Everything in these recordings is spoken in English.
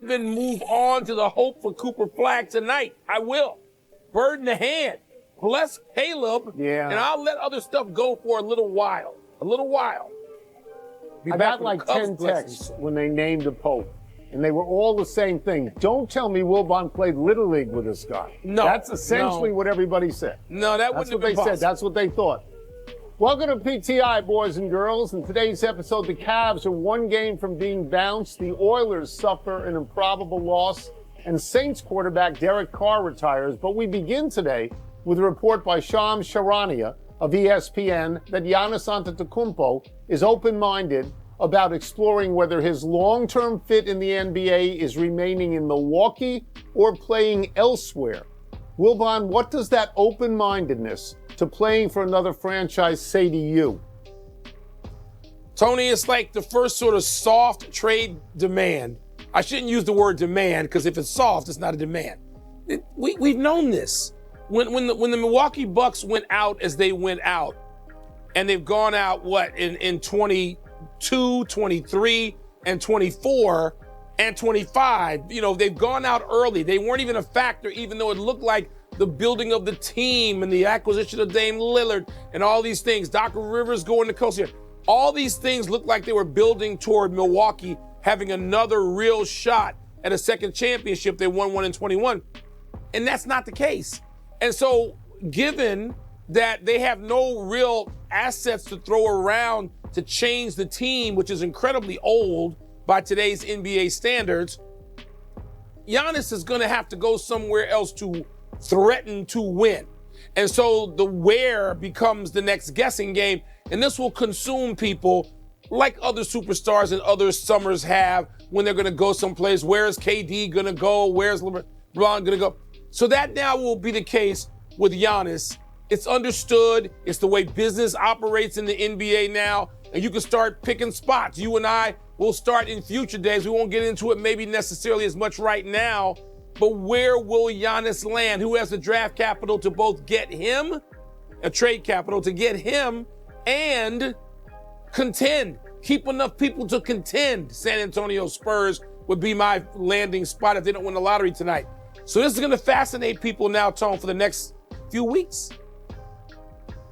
even move on to the hope for Cooper Flagg tonight. I will. Bird in the hand. Bless Caleb. Yeah. And I'll let other stuff go for a little while. I got like 10 texts when they named the Pope, and they were all the same thing. Don't tell me Wilbon played Little League with this guy. No. That's essentially what everybody said. No, that wouldn't have been possible. That's what they thought. Welcome to PTI, boys and girls. In today's episode, the Cavs are one game from being bounced. The Oilers suffer an improbable loss, and Saints quarterback Derek Carr retires. But we begin today with a report by Shams Charania of ESPN that Giannis Antetokounmpo is open-minded about exploring whether his long-term fit in the NBA is remaining in Milwaukee or playing elsewhere. Wilbon, what does that open-mindedness to playing for another franchise say to you? Tony, it's like the first sort of soft trade demand. I shouldn't use the word demand because if it's soft, it's not a demand. We've known this. When the Milwaukee Bucks went out as they went out, and they've gone out, in 22, 23, and 24, and 25, they've gone out early. They weren't even a factor, even though it looked like the building of the team and the acquisition of Dame Lillard and all these things. Doc Rivers going to coach here. All these things looked like they were building toward Milwaukee having another real shot at a second championship. They won one in 21. And that's not the case. And so, given that they have no real assets to throw around to change the team, which is incredibly old by today's NBA standards, Giannis is going to have to go somewhere else to threaten to win. And so the where becomes the next guessing game, and this will consume people like other superstars and other summers have when they're going to go someplace. Where is KD going to go? Where's LeBron going to go? So that now will be the case with Giannis. It's understood. It's the way business operates in the NBA now. And you can start picking spots. You and I will start in future days. We won't get into it maybe necessarily as much right now. But where will Giannis land? Who has the draft capital to both get him, a trade capital to get him, and contend? Keep enough people to contend. San Antonio Spurs would be my landing spot if they don't win the lottery tonight. So this is going to fascinate people now, Tone, for the next few weeks.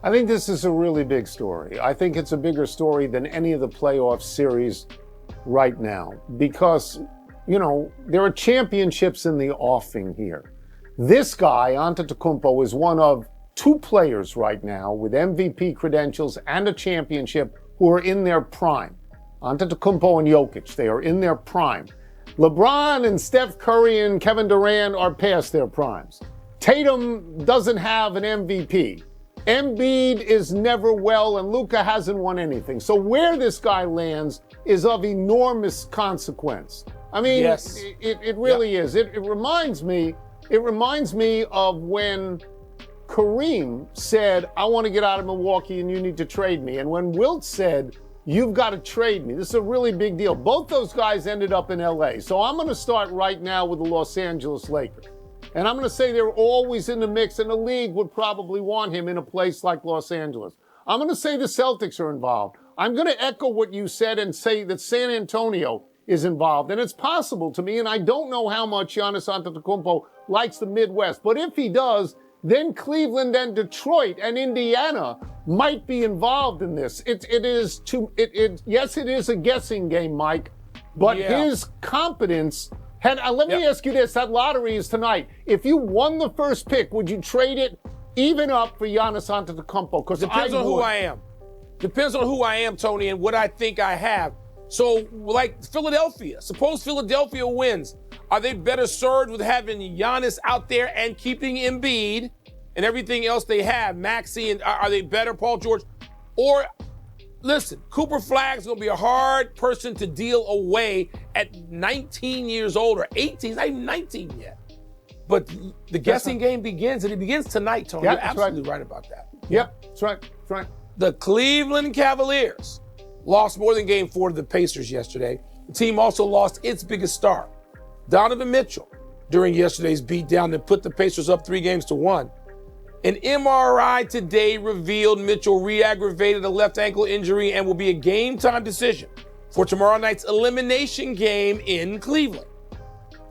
I think this is a really big story. I think it's a bigger story than any of the playoff series right now because, there are championships in the offing here. This guy, Antetokounmpo, is one of two players right now with MVP credentials and a championship who are in their prime. Antetokounmpo and Jokic, they are in their prime. LeBron and Steph Curry and Kevin Durant are past their primes. Tatum doesn't have an MVP. Embiid is never well, and Luka hasn't won anything. So where this guy lands is of enormous consequence. I mean, yes. it really is. It reminds me of when Kareem said, I want to get out of Milwaukee and you need to trade me. And when Wilt said, you've got to trade me. This is a really big deal. Both those guys ended up in LA. So I'm going to start right now with the Los Angeles Lakers. And I'm going to say they're always in the mix, and the league would probably want him in a place like Los Angeles. I'm going to say the Celtics are involved. I'm going to echo what you said and say that San Antonio is involved. And it's possible to me, and I don't know how much Giannis Antetokounmpo likes the Midwest. But if he does, then Cleveland and Detroit and Indiana might be involved in this. Yes, it is a guessing game, Mike, but his competence. Let me ask you this: that lottery is tonight. If you won the first pick, would you trade it even up for Giannis Antetokounmpo? Because depends on who I am. Depends on who I am, Tony, and what I think I have. So, like Philadelphia, suppose Philadelphia wins. Are they better served with having Giannis out there and keeping Embiid and everything else they have, Maxey, and are they better, Paul George? Or, listen, Cooper Flagg's going to be a hard person to deal away at 19 years old or 18. He's not even 19 yet. But the guessing game begins, and it begins tonight, Tony. You're absolutely right about that. Yep, that's right. That's right. The Cleveland Cavaliers lost more than Game 4 to the Pacers yesterday. The team also lost its biggest star, Donovan Mitchell, during yesterday's beatdown that put the Pacers up 3-1. An MRI today revealed Mitchell re-aggravated a left ankle injury and will be a game-time decision for tomorrow night's elimination game in Cleveland.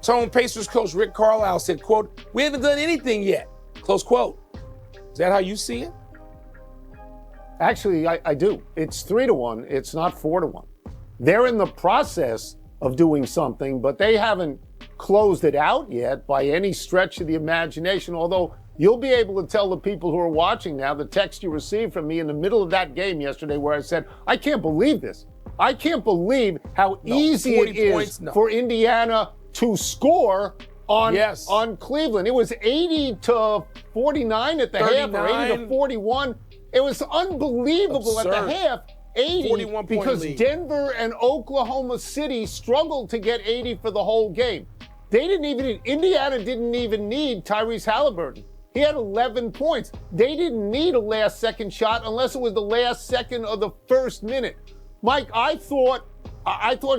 Tone, Pacers coach Rick Carlisle said, quote, "We haven't done anything yet," close quote. Is that how you see it? Actually, I do. It's 3-1. It's not 4-1. They're in the process of doing something, but they haven't closed it out yet by any stretch of the imagination. Although you'll be able to tell the people who are watching now the text you received from me in the middle of that game yesterday where I said, I can't believe this. I can't believe how easy it is for Indiana to score on Cleveland. It was 80-49 at the half, or 80-41. It was unbelievable at the half. 80 because Denver and Oklahoma City struggled to get 80 for the whole game. Indiana didn't even need Tyrese Halliburton. He had 11 points. They didn't need a last-second shot unless it was the last second of the first minute. Mike, I thought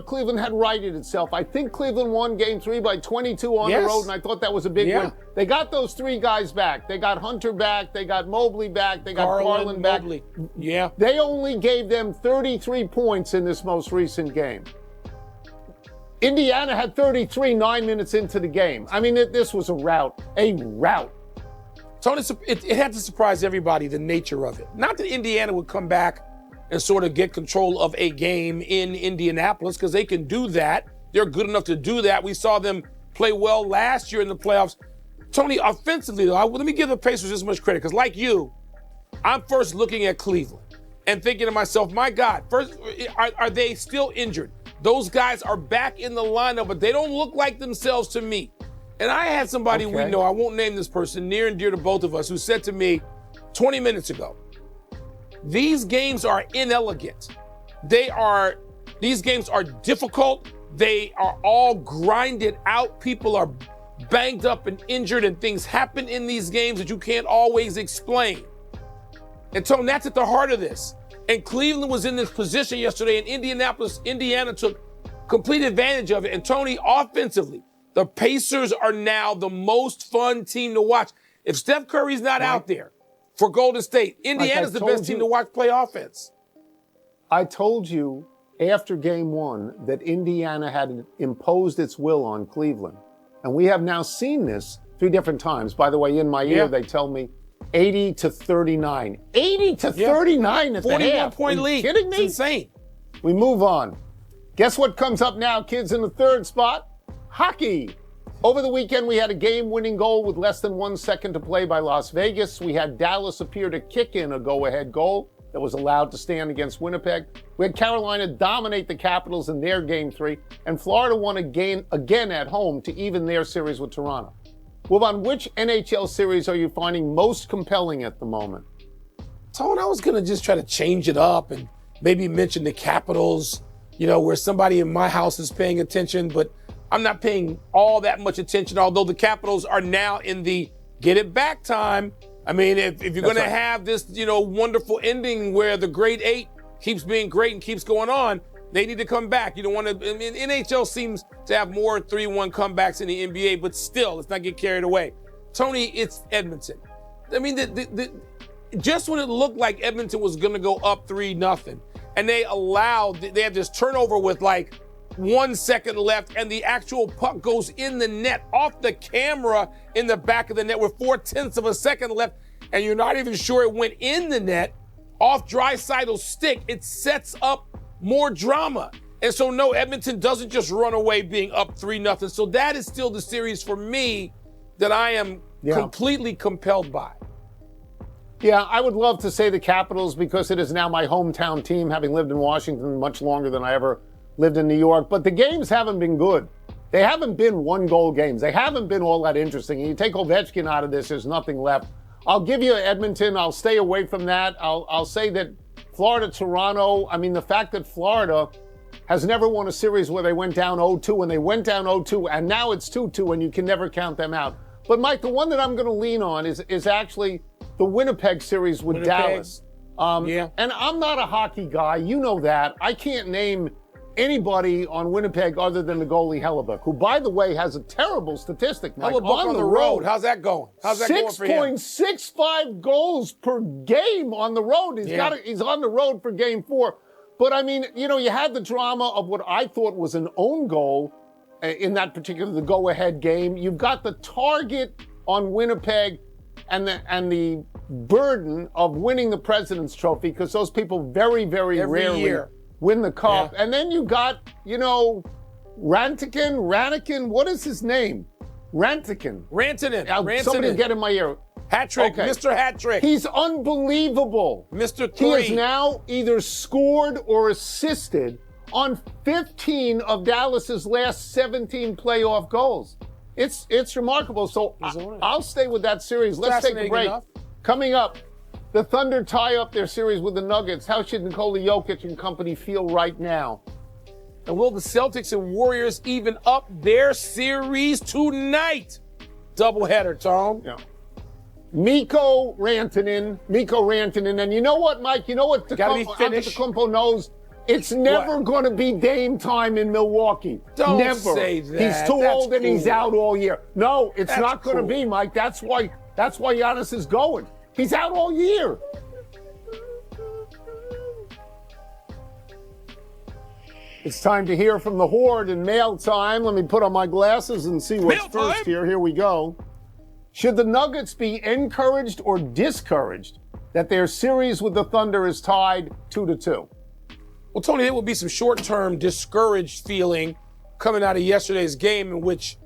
Cleveland had righted itself. I think Cleveland won Game 3 by 22 on the road, and I thought that was a big win. They got those three guys back. They got Hunter back. They got Mobley back. They got Garland back. Yeah. They only gave them 33 points in this most recent game. Indiana had 33 9 minutes into the game. I mean, this was a rout. Tony, it had to surprise everybody, the nature of it. Not that Indiana would come back and sort of get control of a game in Indianapolis, because they can do that. They're good enough to do that. We saw them play well last year in the playoffs. Tony, offensively, though, let me give the Pacers this much credit, because like you, I'm first looking at Cleveland and thinking to myself, my God, first, are they still injured? Those guys are back in the lineup, but they don't look like themselves to me. And I had somebody we know, I won't name this person, near and dear to both of us, who said to me 20 minutes ago, these games are inelegant. These games are difficult. They are all grinded out. People are banged up and injured, and things happen in these games that you can't always explain. And Tony, that's at the heart of this. And Cleveland was in this position yesterday, and Indiana took complete advantage of it. And Tony, offensively, the Pacers are now the most fun team to watch. If Steph Curry's not out there for Golden State, Indiana's the best team to watch play offense. I told you after Game 1 that Indiana had imposed its will on Cleveland. And we have now seen this 3 different times. By the way, in my ear, they tell me 80-39. 80-39 at the half. 41-point lead. Are you kidding me? It's insane. We move on. Guess what comes up now, kids, in the third spot? Hockey. Over the weekend, we had a game-winning goal with less than 1 second to play by Las Vegas. We had Dallas appear to kick in a go-ahead goal that was allowed to stand against Winnipeg. We had Carolina dominate the Capitals in their Game 3, and Florida won again at home to even their series with Toronto. Wilbon, which NHL series are you finding most compelling at the moment? Tone, I was going to just try to change it up and maybe mention the Capitals, where somebody in my house is paying attention, but I'm not paying all that much attention, although the Capitals are now in the get it back time. I mean, if you're going to have this, wonderful ending where the grade 8 keeps being great and keeps going on, they need to come back. You don't want to, NHL seems to have more 3-1 comebacks in the NBA, but still, let's not get carried away. Tony, it's Edmonton. I mean, just when it looked like Edmonton was going to go up 3-0, and they had this turnover with 1 second left, and the actual puck goes in the net off the camera in the back of the net with 0.4 of a second left, and you're not even sure it went in the net off Draisaitl's stick. It sets up more drama. And so, no, Edmonton doesn't just run away being up 3-0. So that is still the series for me that I am completely compelled by. Yeah, I would love to say the Capitals because it is now my hometown team, having lived in Washington much longer than I ever lived in New York. But the games haven't been good. They haven't been one-goal games. They haven't been all that interesting. And you take Ovechkin out of this, there's nothing left. I'll give you Edmonton. I'll stay away from that. I'll say that Florida-Toronto, I mean, the fact that Florida has never won a series where they went down 0-2 and they went down 0-2 and now it's 2-2 and you can never count them out. But Mike, the one that I'm going to lean on is actually the Winnipeg series with Dallas. And I'm not a hockey guy. You know that. I can't name anybody on Winnipeg other than the goalie Hellebuck, who, by the way, has a terrible statistic. Mike, Hellebuck on the road. How's that going? How's that going for him? 6.65 goals per game on the road. He's on the road for Game 4. But, I mean, you had the drama of what I thought was an own goal in that particular, the go-ahead game. You've got the target on Winnipeg and the burden of winning the President's Trophy, because those people very, very rarely win the cup. Yeah. And then you got, Rantanen, what is his name? Rantanen. Somebody get in my ear. Hat trick, okay. Mr. Hat trick. He's unbelievable. Mr. 3. He has now either scored or assisted on 15 of Dallas's last 17 playoff goals. It's remarkable. So I'll stay with that series. Let's take a break. Coming up, the Thunder tie up their series with the Nuggets. How should Nikola Jokic and company feel right now? And will the Celtics and Warriors even up their series tonight? Doubleheader, Tom. Yeah. Mikko Rantanen, and you know what, Mike? You know what Antetokounmpo knows? It's never going to be Dame time in Milwaukee. Don't say that. He's too old and he's out all year. No, it's not going to be, Mike. That's why Giannis is going. He's out all year. It's time to hear from the Horde in mail time. Let me put on my glasses and see what's first here. Here we go. Should the Nuggets be encouraged or discouraged that their series with the Thunder is tied 2-2? Well, Tony, there will be some short-term discouraged feeling coming out of yesterday's game, in which,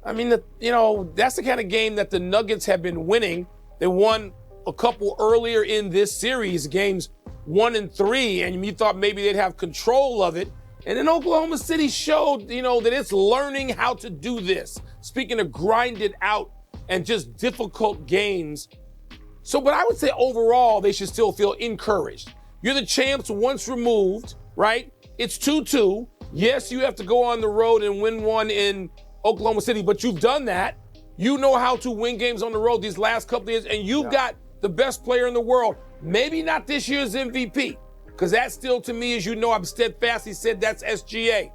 that's the kind of game that the Nuggets have been winning. They won a couple earlier in this series, games 1 and 3, and you thought maybe they'd have control of it. And then Oklahoma City showed, that it's learning how to do this. Speaking of grinded out and just difficult games. But I would say overall, they should still feel encouraged. You're the champs once removed, right? It's 2-2. Yes, you have to go on the road and win one in Oklahoma City, but you've done that. You know how to win games on the road these last couple of years, and you've got the best player in the world. Maybe not this year's MVP, because that still, to me, as you know, I've steadfastly said that's SGA.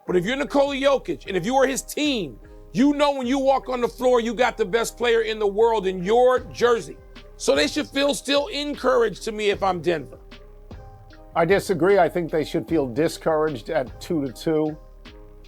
But if you're Nikola Jokic, and if you are his team, you know when you walk on the floor, you got the best player in the world in your jersey. So they should feel still encouraged to me if I'm Denver. I disagree. I think they should feel discouraged at 2-2.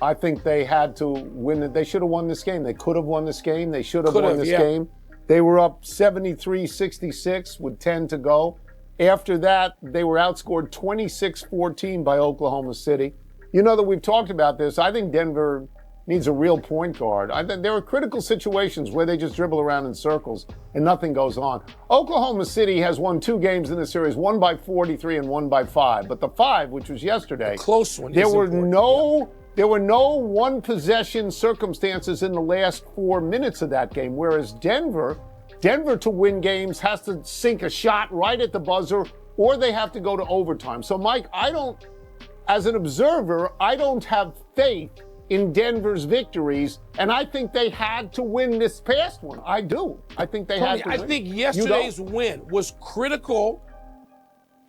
I think they had to win it. They should have won this game. They could have won this game. They should have won this game. They were up 73-66 with 10 to go. After that, they were outscored 26-14 by Oklahoma City. You know that we've talked about this. I think Denver needs a real point guard. There are critical situations where they just dribble around in circles and nothing goes on. Oklahoma City has won 2 games in the series, one by 43 and one by 5. But the 5, which was yesterday, close one. There were no one-possession circumstances in the last 4 minutes of that game, whereas Denver to win games has to sink a shot right at the buzzer, or they have to go to overtime. So, Mike, as an observer, I don't have faith in Denver's victories, and I think they had to win this past one. I do. I think they had to win. I think yesterday's win was critical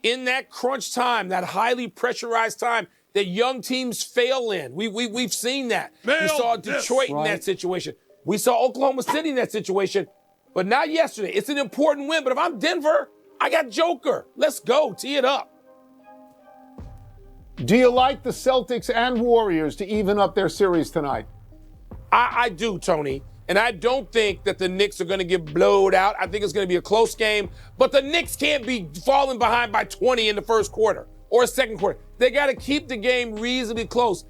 in that crunch time, that highly pressurized time that young teams fail in. We've seen that. We saw Detroit in that situation. We saw Oklahoma City in that situation, but not yesterday. It's an important win, but if I'm Denver, I got Joker. Let's go. Tee it up. Do you like the Celtics and Warriors to even up their series tonight? I do, Tony. And I don't think that the Knicks are going to get blowed out. I think it's going to be a close game. But the Knicks can't be falling behind by 20 in the first quarter or second quarter. They got to keep the game reasonably close.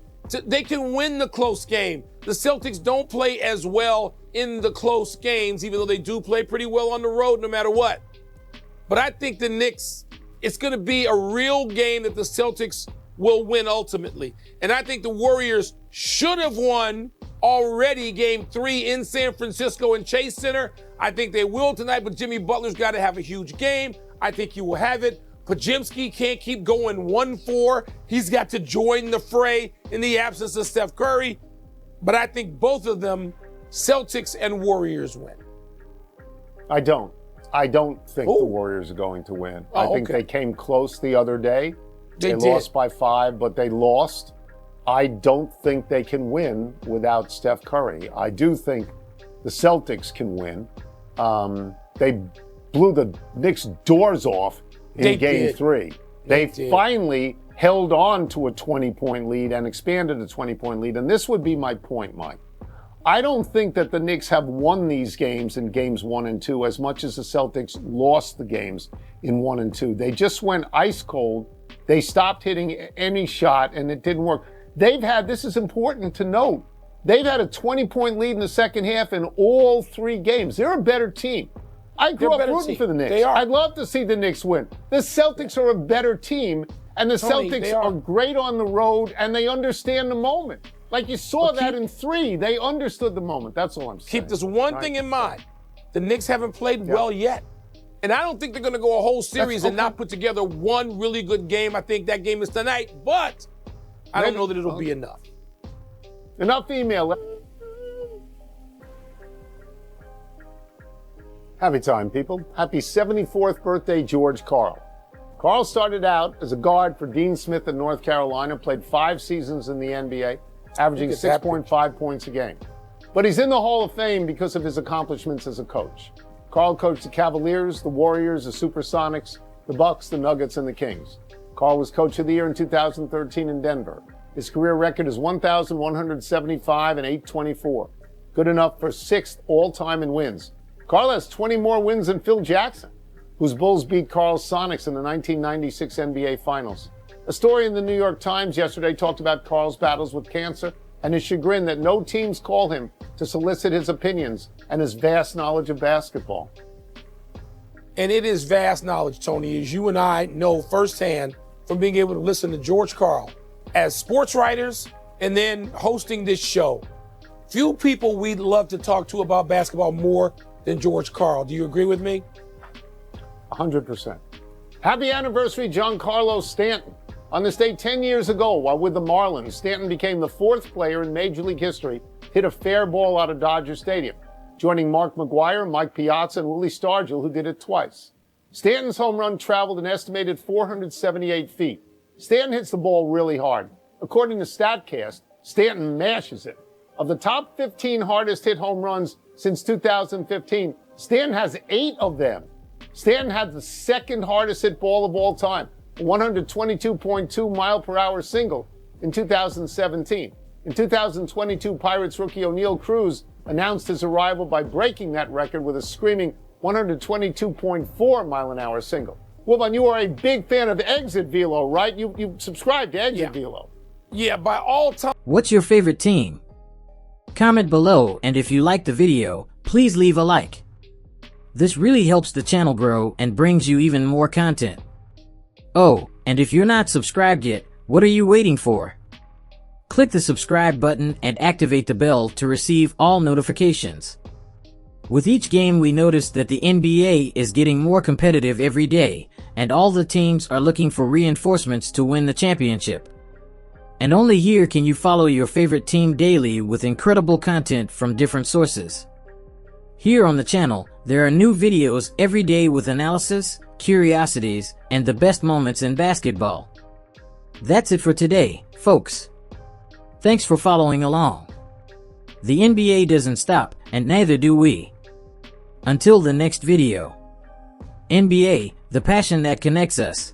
They can win the close game. The Celtics don't play as well in the close games, even though they do play pretty well on the road no matter what. But I think the Knicks, it's going to be a real game that the Celtics will win ultimately. And I think the Warriors should have won already game 3 in San Francisco and Chase Center. I think they will tonight, but Jimmy Butler's got to have a huge game. I think he will have it. Podziemski can't keep going 1-4. He's got to join the fray in the absence of Steph Curry. But I think both of them, Celtics and Warriors, win. I don't think the Warriors are going to win. I think they came close the other day. They lost by 5, but they lost. I don't think they can win without Steph Curry. I do think the Celtics can win. They blew the Knicks' doors off in Game 3. They finally held on to a 20-point lead and expanded a 20-point lead. And this would be my point, Mike. I don't think that the Knicks have won these games in games 1 and 2 as much as the Celtics lost the games in 1 and 2. They just went ice cold. They stopped hitting any shot, and it didn't work. This is important to note, they've had a 20-point lead in the second half in all 3 games. They're a better team. I grew up rooting for the Knicks. They are. I'd love to see the Knicks win. The Celtics are a better team, and the Celtics are great on the road, and they understand the moment. Like you saw that in 3. They understood the moment. That's all I'm saying. Keep this one thing in mind. The Knicks haven't played well yet. And I don't think they're going to go a whole series and not put together one really good game. I think that game is tonight, but I don't know that it'll be enough. Enough email. Happy time, people. Happy 74th birthday, George Karl. Karl started out as a guard for Dean Smith in North Carolina, played 5 seasons in the NBA, averaging 6.5 points a game. But he's in the Hall of Fame because of his accomplishments as a coach. Karl coached the Cavaliers, the Warriors, the Supersonics, the Bucks, the Nuggets, and the Kings. Karl was Coach of the Year in 2013 in Denver. His career record is 1,175 and 824. Good enough for 6th all-time in wins. Karl has 20 more wins than Phil Jackson, whose Bulls beat Karl's Sonics in the 1996 NBA Finals. A story in the New York Times yesterday talked about Karl's battles with cancer and his chagrin that no teams call him to solicit his opinions and his vast knowledge of basketball. And it is vast knowledge, Tony, as you and I know firsthand from being able to listen to George Karl as sports writers and then hosting this show. Few people we'd love to talk to about basketball more than George Karl. Do you agree with me? 100%. Happy anniversary, Giancarlo Stanton. On this day 10 years ago, while with the Marlins, Stanton became the 4th player in Major League history to hit a fair ball out of Dodger Stadium, joining Mark McGwire, Mike Piazza, and Willie Stargell, who did it twice. Stanton's home run traveled an estimated 478 feet. Stanton hits the ball really hard. According to StatCast, Stanton mashes it. Of the top 15 hardest hit home runs since 2015, Stanton has 8 of them. Stanton had the 2nd hardest hit ball of all time, a 122.2 mile per hour single in 2017. In 2022, Pirates rookie O'Neal Cruz announced his arrival by breaking that record with a screaming 122.4 mile an hour single. Wilbon, you are a big fan of Exit Velo, right? You subscribe to Exit Velo. Yeah, by all time. What's your favorite team? Comment below, and if you like the video, please leave a like. This really helps the channel grow and brings you even more content. Oh, and if you're not subscribed yet, what are you waiting for? Click the subscribe button and activate the bell to receive all notifications. With each game, we notice that the NBA is getting more competitive every day, and all the teams are looking for reinforcements to win the championship. And only here can you follow your favorite team daily with incredible content from different sources. Here on the channel, there are new videos every day with analysis, curiosities, and the best moments in basketball. That's it for today, folks. Thanks for following along. The NBA doesn't stop, and neither do we. Until the next video. NBA, the passion that connects us.